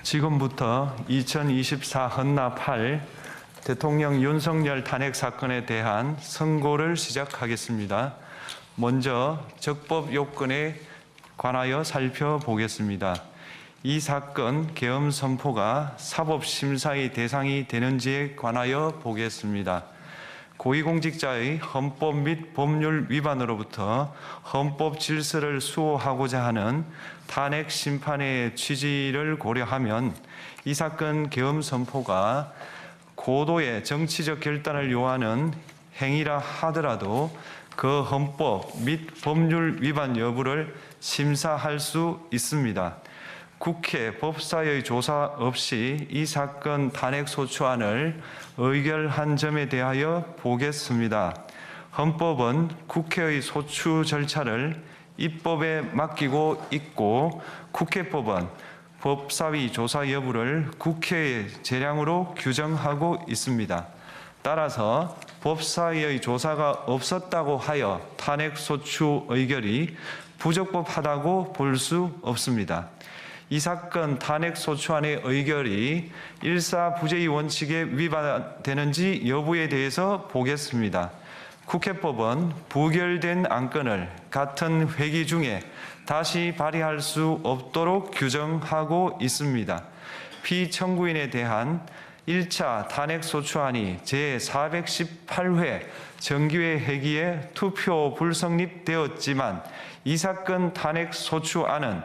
지금부터 2024 헌납 8 대통령 윤석열 탄핵 사건에 대한 선고를 시작하겠습니다. 먼저 적법 요건에 관하여 살펴보겠습니다. 이 사건 계엄 선포가 사법심사의 대상이 되는지에 관하여 보겠습니다. 고위공직자의 헌법 및 법률 위반으로부터 헌법 질서를 수호하고자 하는 탄핵 심판의 취지를 고려하면 이 사건 계엄 선포가 고도의 정치적 결단을 요하는 행위라 하더라도 그 헌법 및 법률 위반 여부를 심사할 수 있습니다. 국회 법사의 조사 없이 이 사건 탄핵 소추안을 의결한 점에 대하여 보겠습니다. 헌법은 국회의 소추 절차를 입법에 맡기고 있고 국회법은 법사위 조사 여부를 국회의 재량으로 규정하고 있습니다. 따라서 법사위의 조사가 없었다고 하여 탄핵 소추 의결이 부적법하다고 볼 수 없습니다. 이 사건 탄핵 소추안의 의결이 일사부재의 원칙에 위반되는지 여부에 대해서 보겠습니다. 국회법은 부결된 안건을 같은 회기 중에 다시 발의할 수 없도록 규정하고 있습니다. 피청구인에 대한 1차 탄핵 소추안이 제418회 정기회 회기에 투표 불성립되었지만 이 사건 탄핵 소추안은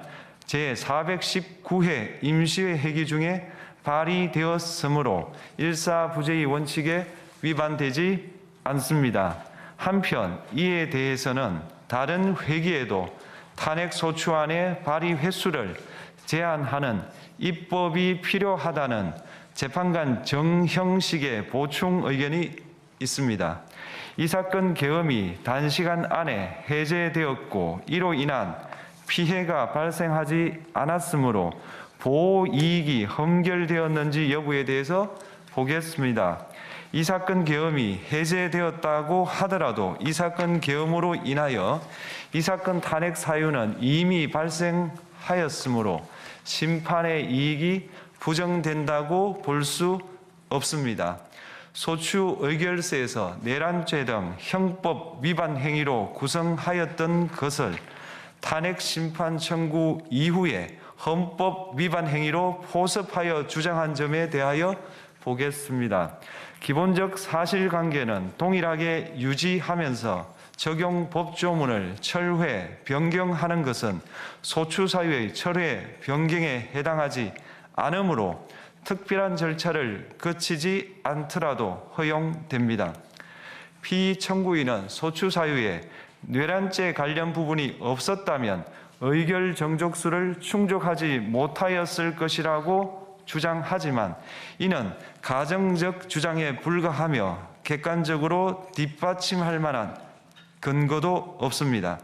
제419회 임시회 회기 중에 발의되었으므로 일사부재의 원칙에 위반되지 않습니다. 한편 이에 대해서는 다른 회기에도 탄핵 소추안의 발의 횟수를 제한하는 입법이 필요하다는 재판관 정형식의 보충 의견이 있습니다. 이 사건 계엄이 단시간 안에 해제되었고 이로 인한 피해가 발생하지 않았으므로 보호 이익이 험결되었는지 여부에 대해서 보겠습니다. 이 사건 계엄이 해제되었다고 하더라도 이 사건 계엄으로 인하여 이 사건 탄핵 사유는 이미 발생하였으므로 심판의 이익이 부정된다고 볼 수 없습니다. 소추 의결서에서 내란죄 등 형법 위반 행위로 구성하였던 것을 탄핵 심판 청구 이후에 헌법 위반 행위로 포섭하여 주장한 점에 대하여 보겠습니다. 기본적 사실관계는 동일하게 유지하면서 적용 법조문을 철회, 변경하는 것은 소추 사유의 철회, 변경에 해당하지 않으므로 특별한 절차를 거치지 않더라도 허용됩니다. 피청구인은 소추 사유에 내란죄 관련 부분이 없었다면 의결 정족수를 충족하지 못하였을 것이라고 주장하지만 이는 가정적 주장에 불과하며 객관적으로 뒷받침할 만한 근거도 없습니다.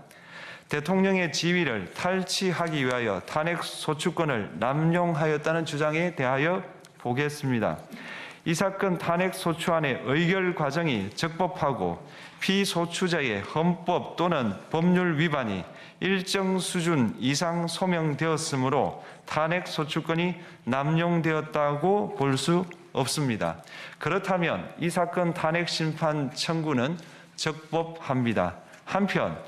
대통령의 지위를 탈취하기 위하여 탄핵 소추권을 남용하였다는 주장에 대하여 보겠습니다. 이 사건 탄핵 소추안의 의결 과정이 적법하고 피소추자의 헌법 또는 법률 위반이 일정 수준 이상 소명되었으므로 탄핵 소추권이 남용되었다고 볼 수 없습니다. 그렇다면 이 사건 탄핵 심판 청구는 적법합니다. 한편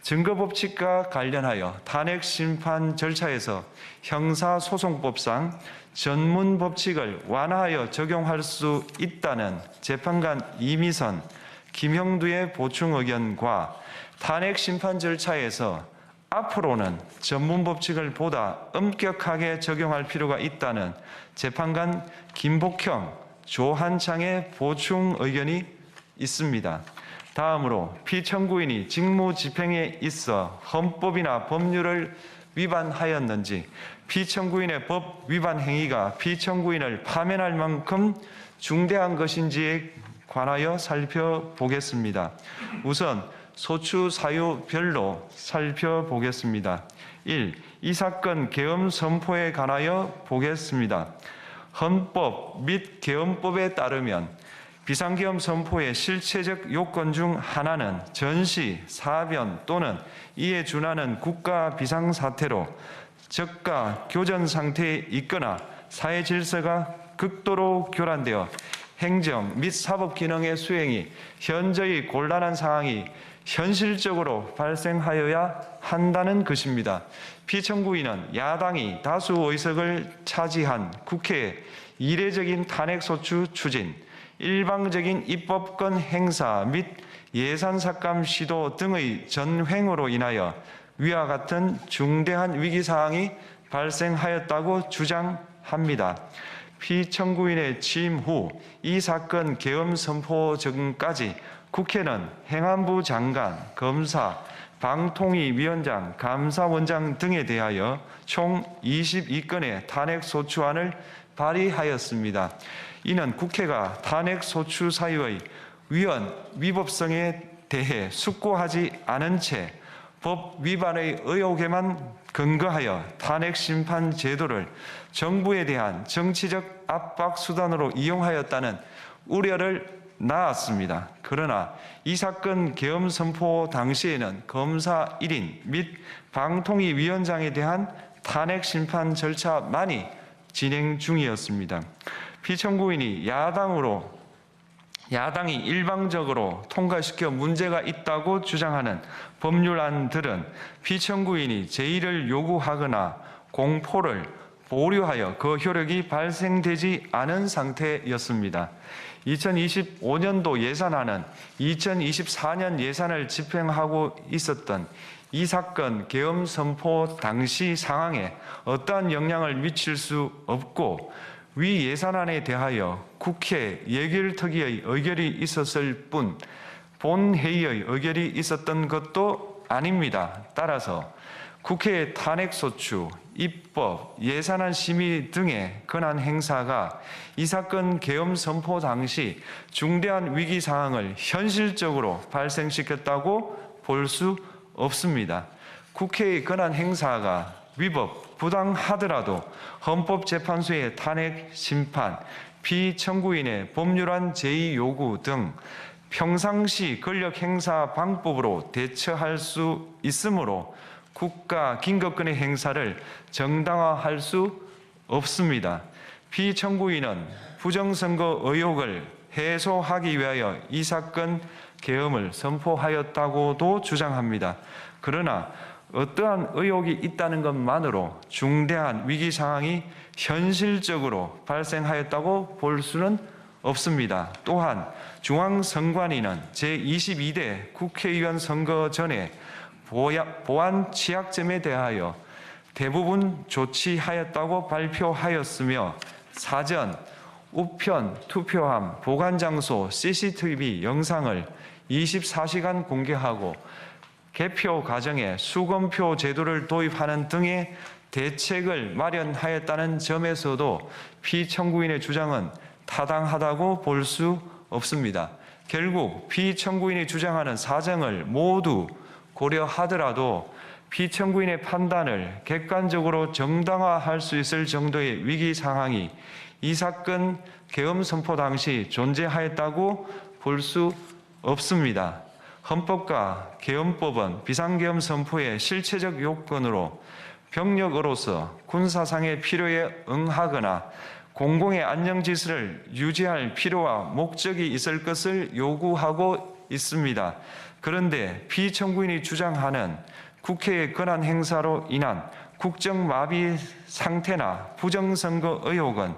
증거법칙과 관련하여 탄핵 심판 절차에서 형사소송법상 전문 법칙을 완화하여 적용할 수 있다는 재판관 이미선, 김형두의 보충 의견과 탄핵 심판 절차에서 앞으로는 전문 법칙을 보다 엄격하게 적용할 필요가 있다는 재판관 김복형, 조한창의 보충 의견이 있습니다. 다음으로 피청구인이 직무집행에 있어 헌법이나 법률을 위반하였는지 피청구인의 법 위반 행위가 피청구인을 파면할 만큼 중대한 것인지에 관하여 살펴보겠습니다. 우선 소추 사유별로 살펴보겠습니다. 1. 이 사건 계엄 선포에 관하여 보겠습니다. 헌법 및 계엄법에 따르면 비상계엄 선포의 실체적 요건 중 하나는 전시, 사변 또는 이에 준하는 국가 비상사태로 저가 교전 상태에 있거나 사회 질서가 극도로 교란되어 행정 및 사법 기능의 수행이 현저히 곤란한 상황이 현실적으로 발생하여야 한다는 것입니다. 피청구인은 야당이 다수 의석을 차지한 국회의 이례적인 탄핵소추 추진, 일방적인 입법권 행사 및 예산 삭감 시도 등의 전횡으로 인하여 위와 같은 중대한 위기사항이 발생하였다고 주장합니다. 피청구인의 취임 후 이 사건 계엄 선포 전까지 국회는 행안부 장관, 검사, 방통위위원장, 감사원장 등에 대하여 총 22건의 탄핵소추안을 발의하였습니다. 이는 국회가 탄핵소추 사유의 위법성에 대해 숙고하지 않은 채 법 위반의 의혹에만 근거하여 탄핵심판 제도를 정부에 대한 정치적 압박 수단으로 이용하였다는 우려를 낳았습니다. 그러나 이 사건 계엄 선포 당시에는 검사 1인 및 방통위 위원장에 대한 탄핵 심판 절차만이 진행 중이었습니다. 피청구인이 야당이 일방적으로 통과시켜 문제가 있다고 주장하는 법률안들은 피청구인이 제의를 요구하거나 공포를 보류하여 그 효력이 발생되지 않은 상태였습니다. 2025년도 예산안은 2024년 예산을 집행하고 있었던 이 사건 계엄 선포 당시 상황에 어떠한 영향을 미칠 수 없고 위 예산안에 대하여 국회 예결특위의 의결이 있었을 뿐 본회의의 의결이 있었던 것도 아닙니다. 따라서 국회의 탄핵소추, 입법, 예산안 심의 등의 권한 행사가 이 사건 계엄 선포 당시 중대한 위기 상황을 현실적으로 발생시켰다고 볼 수 없습니다. 국회의 권한 행사가 위법, 부당하더라도 헌법재판소의 탄핵 심판, 피청구인의 법률안 제의 요구 등 평상시 권력 행사 방법으로 대처할 수 있으므로 국가 긴급권의 행사를 정당화할 수 없습니다. 피청구인은 부정선거 의혹을 해소하기 위하여 이 사건 계엄을 선포하였다고도 주장합니다. 그러나 어떠한 의혹이 있다는 것만으로 중대한 위기 상황이 현실적으로 발생하였다고 볼 수는 없습니다. 또한 중앙선관위는 제22대 국회의원 선거 전에 보안 취약점에 대하여 대부분 조치하였다고 발표하였으며 사전, 우편, 투표함, 보관장소, CCTV 영상을 24시간 공개하고 개표 과정에 수검표 제도를 도입하는 등의 대책을 마련하였다는 점에서도 피청구인의 주장은 타당하다고 볼 수 없습니다. 결국 피청구인이 주장하는 사정을 모두 고려하더라도 피청구인의 판단을 객관적으로 정당화할 수 있을 정도의 위기 상황이 이 사건 계엄 선포 당시 존재하였다고 볼 수 없습니다. 헌법과 계엄법은 비상계엄 선포의 실체적 요건으로 병력으로서 군사상의 필요에 응하거나 공공의 안녕 질서를 유지할 필요와 목적이 있을 것을 요구하고 있습니다. 그런데 피청구인이 주장하는 국회의 권한 행사로 인한 국정마비 상태나 부정선거 의혹은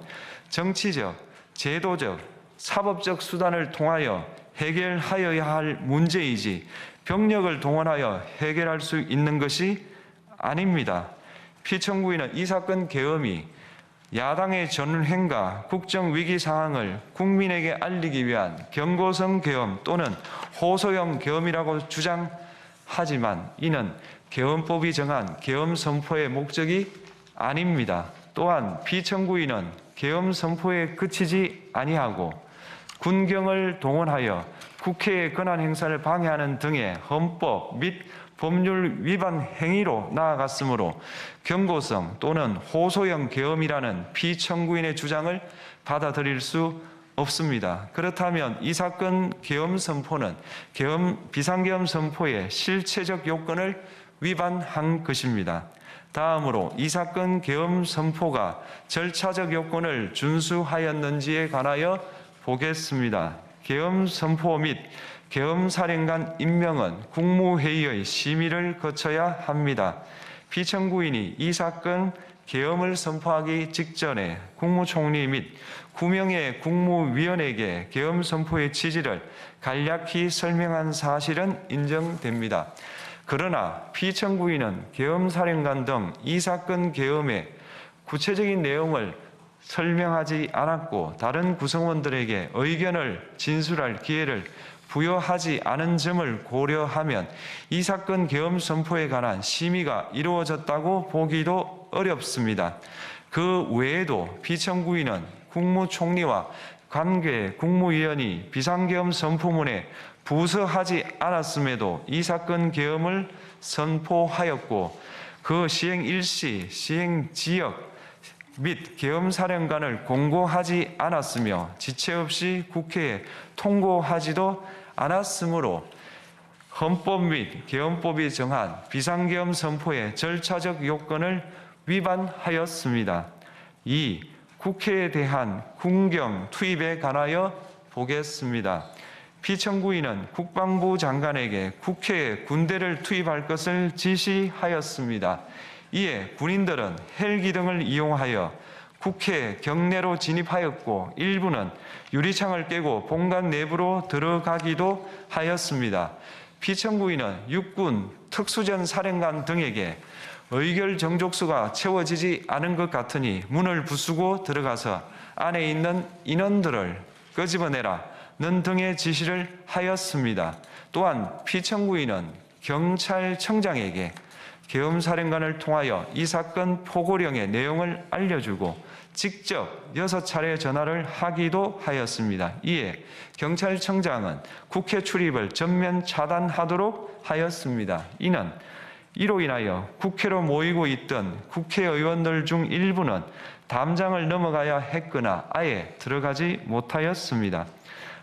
정치적, 제도적, 사법적 수단을 통하여 해결하여야 할 문제이지 병력을 동원하여 해결할 수 있는 것이 아닙니다. 피청구인은 이 사건 계엄이 야당의 전횡과 국정위기 상황을 국민에게 알리기 위한 경고성 계엄 또는 호소형 계엄이라고 주장하지만 이는 계엄법이 정한 계엄 선포의 목적이 아닙니다. 또한 피청구인은 계엄 선포에 그치지 아니하고 군경을 동원하여 국회의 권한 행사를 방해하는 등의 헌법 및 법률 위반 행위로 나아갔으므로 경고성 또는 호소형 계엄이라는 피청구인의 주장을 받아들일 수 없습니다. 그렇다면 이 사건 계엄 선포는 비상계엄 선포의 실체적 요건을 위반한 것입니다. 다음으로 이 사건 계엄 선포가 절차적 요건을 준수하였는지에 관하여 보겠습니다. 계엄 선포 및 계엄 사령관 임명은 국무회의의 심의를 거쳐야 합니다. 피청구인이 이 사건 계엄을 선포하기 직전에 국무총리 및 9명의 국무위원에게 계엄 선포의 취지를 간략히 설명한 사실은 인정됩니다. 그러나 피청구인은 계엄사령관 등 이 사건 계엄의 구체적인 내용을 설명하지 않았고 다른 구성원들에게 의견을 진술할 기회를 부여하지 않은 점을 고려하면 이 사건 계엄 선포에 관한 심의가 이루어졌다고 보기도 어렵습니다. 그 외에도 피청구인은 국무총리와 관계 국무위원이 비상계엄 선포문에 부서하지 않았음에도 이 사건 계엄을 선포하였고 그 시행 일시, 시행 지역 및 계엄사령관을 공고하지 않았으며 지체 없이 국회에 통고하지도 않았으므로 헌법 및 계엄법이 정한 비상계엄 선포의 절차적 요건을 위반하였습니다. 2. 국회에 대한 군경 투입에 관하여 보겠습니다. 피청구인은 국방부 장관에게 국회에 군대를 투입할 것을 지시하였습니다. 이에 군인들은 헬기 등을 이용하여 국회 경내로 진입하였고 일부는 유리창을 깨고 본관 내부로 들어가기도 하였습니다. 피청구인은 육군 특수전 사령관 등에게 의결 정족수가 채워지지 않은 것 같으니 문을 부수고 들어가서 안에 있는 인원들을 끄집어내라는 등의 지시를 하였습니다. 또한 피청구인은 경찰청장에게 계엄사령관을 통하여 이 사건 포고령의 내용을 알려주고 직접 6차례 전화를 하기도 하였습니다. 이에 경찰청장은 국회 출입을 전면 차단하도록 하였습니다. 이로 인하여 국회로 모이고 있던 국회의원들 중 일부는 담장을 넘어가야 했거나 아예 들어가지 못하였습니다.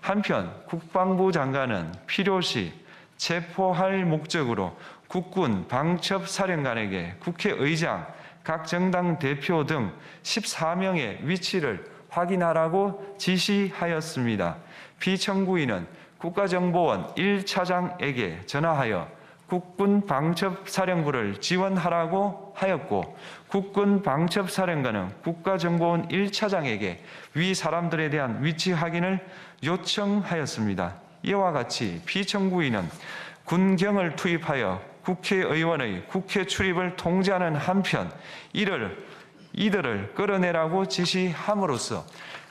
한편 국방부 장관은 필요시 체포할 목적으로 국군 방첩사령관에게 국회의장, 각 정당 대표 등 14명의 위치를 확인하라고 지시하였습니다. 피청구인은 국가정보원 1차장에게 전화하여 국군 방첩사령부를 지원하라고 하였고 국군 방첩사령관은 국가정보원 1차장에게 위 사람들에 대한 위치 확인을 요청하였습니다. 이와 같이 피청구인은 군경을 투입하여 국회의원의 국회 출입을 통제하는 한편 이들을 끌어내라고 지시함으로써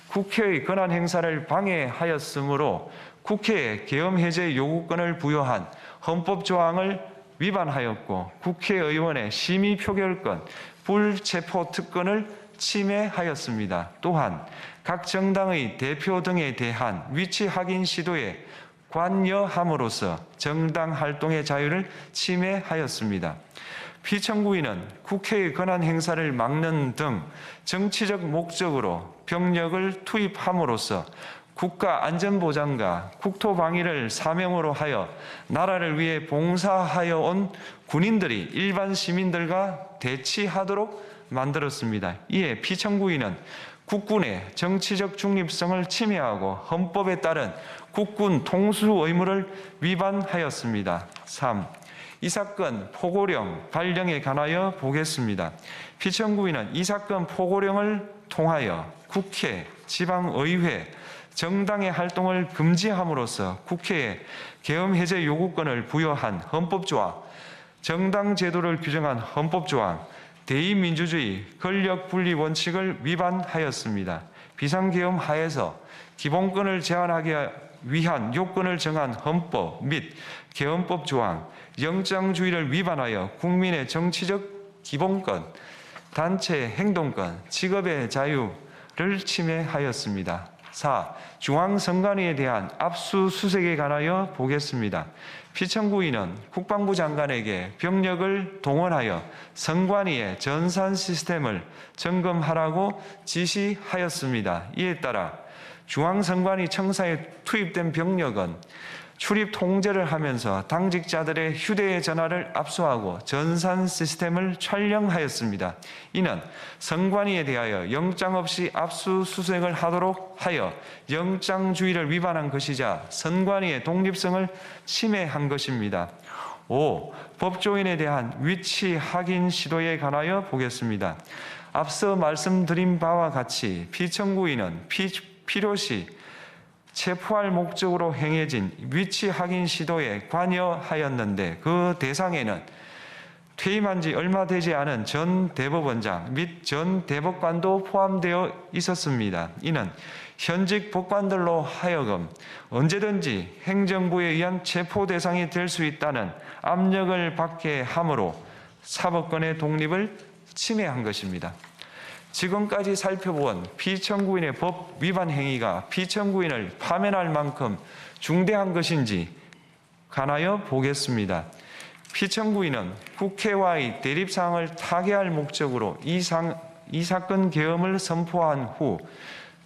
국회의 권한 행사를 방해하였으므로 국회에 계엄 해제 요구권을 부여한 헌법 조항을 위반하였고 국회의원의 심의 표결권, 불체포 특권을 침해하였습니다. 또한 각 정당의 대표 등에 대한 위치 확인 시도에 관여함으로써 정당 활동의 자유를 침해하였습니다. 피청구인은 국회의 권한 행사를 막는 등 정치적 목적으로 병력을 투입함으로써 국가안전보장과 국토방위를 사명으로 하여 나라를 위해 봉사하여 온 군인들이 일반 시민들과 대치하도록 만들었습니다. 이에 피청구인은 국군의 정치적 중립성을 침해하고 헌법에 따른 국군 통수 의무를 위반하였습니다. 3. 이 사건 포고령 발령에 관하여 보겠습니다. 피청구인은 이 사건 포고령을 통하여 국회, 지방의회, 정당의 활동을 금지함으로써 국회에 계엄 해제 요구권을 부여한 헌법조항, 정당 제도를 규정한 헌법조항, 대의민주주의 권력 분리 원칙을 위반하였습니다. 비상계엄 하에서 기본권을 제한하기 위한 요건을 정한 헌법 및 계엄법 조항, 영장주의를 위반하여 국민의 정치적 기본권, 단체 행동권, 직업의 자유를 침해하였습니다. 4. 중앙선관위에 대한 압수수색에 관하여 보겠습니다. 피청구인은 국방부 장관에게 병력을 동원하여 선관위의 전산 시스템을 점검하라고 지시하였습니다. 이에 따라 중앙선관위 청사에 투입된 병력은 출입 통제를 하면서 당직자들의 휴대전화를 압수하고 전산 시스템을 촬영하였습니다. 이는 선관위에 대하여 영장 없이 압수수색을 하도록 하여 영장주의를 위반한 것이자 선관위의 독립성을 침해한 것입니다. 5. 법조인에 대한 위치 확인 시도에 관하여 보겠습니다. 앞서 말씀드린 바와 같이 피청구인은 필요시 체포할 목적으로 행해진 위치 확인 시도에 관여하였는데 그 대상에는 퇴임한 지 얼마 되지 않은 전 대법원장 및 전 대법관도 포함되어 있었습니다. 이는 현직 법관들로 하여금 언제든지 행정부에 의한 체포 대상이 될 수 있다는 압력을 받게 함으로 사법권의 독립을 침해한 것입니다. 지금까지 살펴본 피청구인의 법 위반 행위가 피청구인을 파면할 만큼 중대한 것인지 관하여 보겠습니다. 피청구인은 국회와의 대립사항을 타개할 목적으로 이 사건 계엄을 선포한 후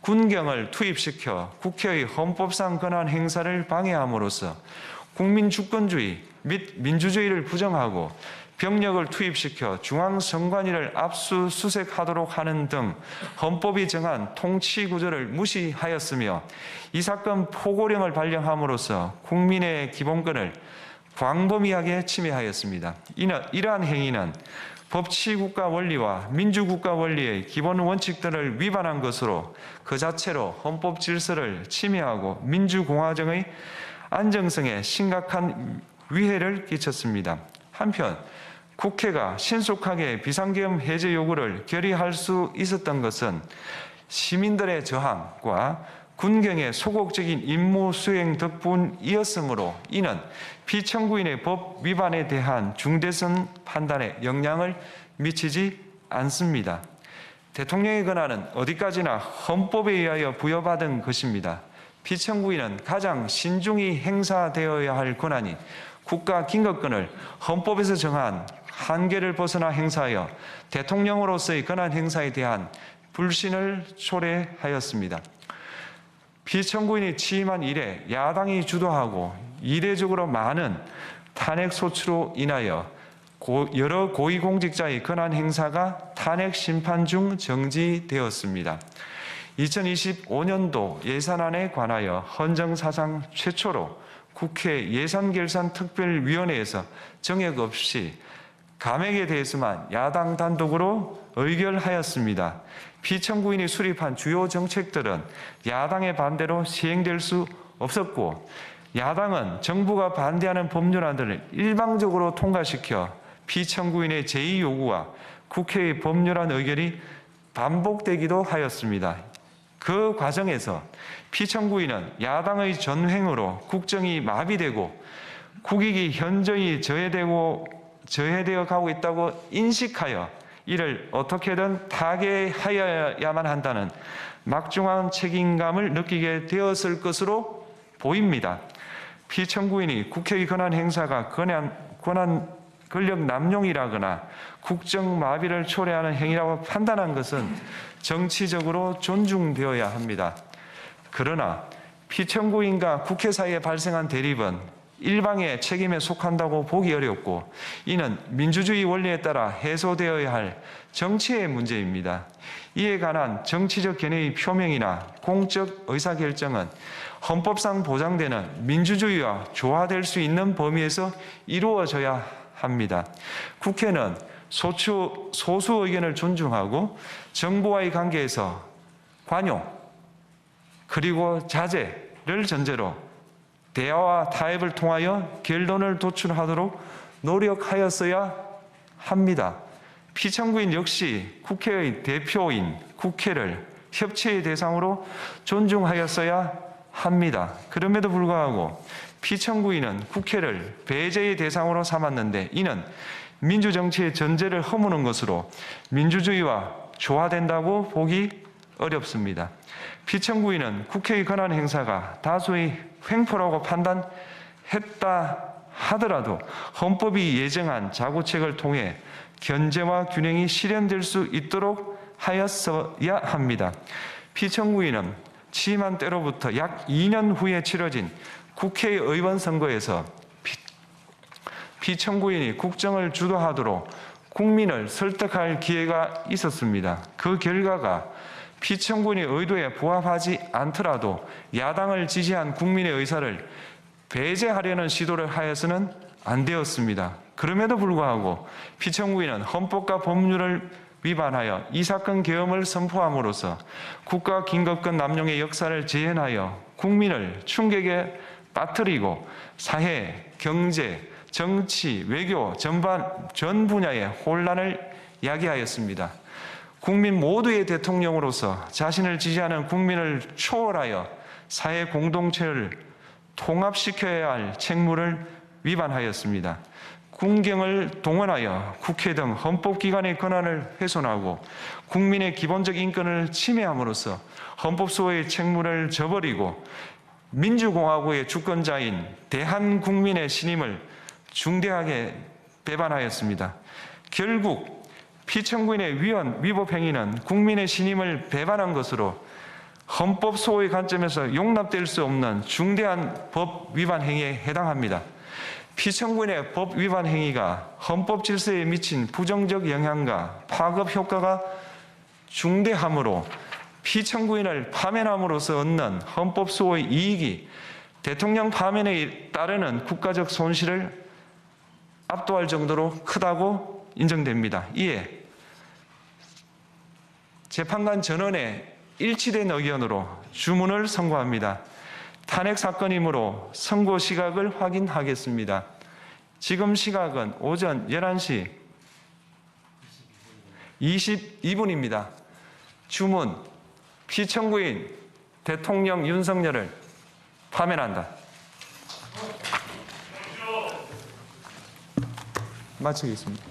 군경을 투입시켜 국회의 헌법상 권한 행사를 방해함으로써 국민 주권주의 및 민주주의를 부정하고 병력을 투입시켜 중앙선관위를 압수수색하도록 하는 등 헌법이 정한 통치구조를 무시하였으며 이 사건 포고령을 발령함으로써 국민의 기본권을 광범위하게 침해하였습니다. 이러한 행위는 법치국가 원리와 민주국가 원리의 기본 원칙들을 위반한 것으로 그 자체로 헌법 질서를 침해하고 민주공화정의 안정성에 심각한 위해를 끼쳤습니다. 한편 국회가 신속하게 비상계엄 해제 요구를 결의할 수 있었던 것은 시민들의 저항과 군경의 소극적인 임무 수행 덕분이었으므로 이는 피청구인의 법 위반에 대한 중대성 판단에 영향을 미치지 않습니다. 대통령의 권한은 어디까지나 헌법에 의하여 부여받은 것입니다. 피청구인은 가장 신중히 행사되어야 할 권한이 국가 긴급권을 헌법에서 정한 한계를 벗어나 행사하여 대통령으로서의 권한 행사에 대한 불신을 초래하였습니다. 피청구인이 취임한 이래 야당이 주도하고 이례적으로 많은 탄핵 소추로 인하여 여러 고위공직자의 권한 행사가 탄핵 심판 중 정지되었습니다. 2025년도 예산안에 관하여 헌정사상 최초로 국회 예산결산특별위원회에서 정액 없이 감액에 대해서만 야당 단독으로 의결하였습니다. 피청구인이 수립한 주요 정책들은 야당의 반대로 시행될 수 없었고 야당은 정부가 반대하는 법률안들을 일방적으로 통과시켜 피청구인의 제2 요구와 국회의 법률안 의결이 반복되기도 하였습니다. 그 과정에서 피청구인은 야당의 전횡으로 국정이 마비되고 국익이 현저히 저해되어 가고 있다고 인식하여 이를 어떻게든 타개하여야만 한다는 막중한 책임감을 느끼게 되었을 것으로 보입니다. 피청구인이 국회의 권한 행사가 권력 남용이라거나 국정 마비를 초래하는 행위라고 판단한 것은 정치적으로 존중되어야 합니다. 그러나 피청구인과 국회 사이에 발생한 대립은 일방의 책임에 속한다고 보기 어렵고 이는 민주주의 원리에 따라 해소되어야 할 정치의 문제입니다. 이에 관한 정치적 견해의 표명이나 공적 의사결정은 헌법상 보장되는 민주주의와 조화될 수 있는 범위에서 이루어져야 합니다. 국회는 소수 의견을 존중하고 정부와의 관계에서 관용 그리고 자제를 전제로 대화와 타협을 통하여 결론을 도출하도록 노력하였어야 합니다. 피청구인 역시 국회의 대표인 국회를 협치의 대상으로 존중하였어야 합니다. 그럼에도 불구하고 피청구인은 국회를 배제의 대상으로 삼았는데 이는 민주정치의 전제를 허무는 것으로 민주주의와 조화된다고 보기 어렵습니다. 피청구인은 국회의 권한 행사가 다수의 횡포라고 판단했다 하더라도 헌법이 예정한 자구책을 통해 견제와 균형이 실현될 수 있도록 하였어야 합니다. 피청구인은 취임한 때로부터 약 2년 후에 치러진 국회의원 선거에서 피청구인이 국정을 주도하도록 국민을 설득할 기회가 있었습니다. 그 결과가 피청구인의 의도에 부합하지 않더라도 야당을 지지한 국민의 의사를 배제하려는 시도를 하여서는 안 되었습니다. 그럼에도 불구하고 피청구인은 헌법과 법률을 위반하여 이 사건 계엄을 선포함으로써 국가 긴급권 남용의 역사를 재현하여 국민을 충격에 빠뜨리고 사회, 경제, 정치, 외교 전 분야의 혼란을 야기하였습니다. 국민 모두의 대통령으로서 자신을 지지하는 국민을 초월하여 사회 공동체를 통합시켜야 할 책무를 위반하였습니다. 군경을 동원하여 국회 등 헌법기관의 권한을 훼손하고 국민의 기본적 인권을 침해함으로써 헌법소의 책무를 저버리고 민주공화국의 주권자인 대한국민의 신임을 중대하게 배반하였습니다. 결국 피청구인의 위법 행위는 국민의 신임을 배반한 것으로 헌법 소의 관점에서 용납될 수 없는 중대한 법 위반 행위에 해당합니다. 피청구인의 법 위반 행위가 헌법 질서에 미친 부정적 영향과 파급 효과가 중대하므로 피청구인을 파면함으로써 얻는 헌법 소의 이익이 대통령 파면에 따르는 국가적 손실을 압도할 정도로 크다고 인정됩니다. 이에 재판관 전원의 일치된 의견으로 주문을 선고합니다. 탄핵 사건이므로 선고 시각을 확인하겠습니다. 지금 시각은 오전 11시 22분입니다. 주문, 피청구인 대통령 윤석열을 파면한다. 마치겠습니다.